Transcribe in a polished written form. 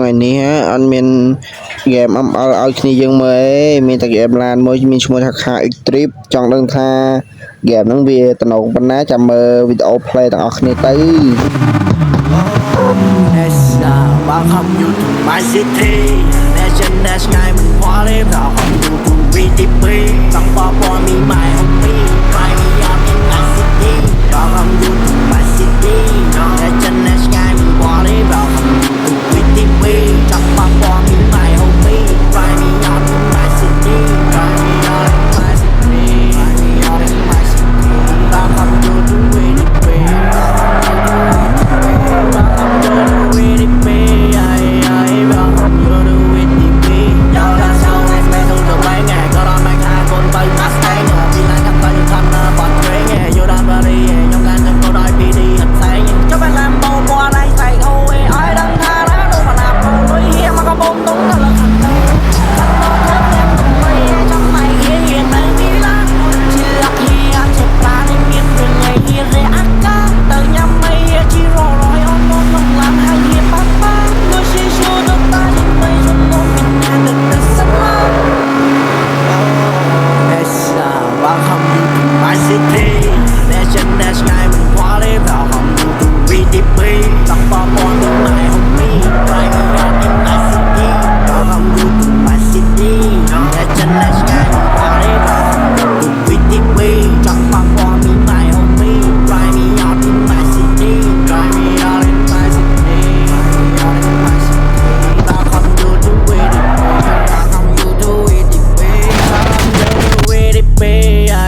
ថ្ងៃនេះអត់មានហ្គេម ML ឲ្យគ្នាយើងមើលឯងមានតែហ្គេមឡានមួយមានឈ្មោះថា Car X Trip ចង់ដឹងថាហ្គេមហ្នឹងវាតំណងប៉ុណ្ណាចាំមើលវីដេអូ play ទាំងអស់គ្នាទៅ Welcome you to my city អ្នកចិនអ្នកឆ្ងាយមិនខ្វល់ទេ Welcome you to VTP ចង់បបមីម៉ែអ៊ំពី Find me up in my city Welcome you to my city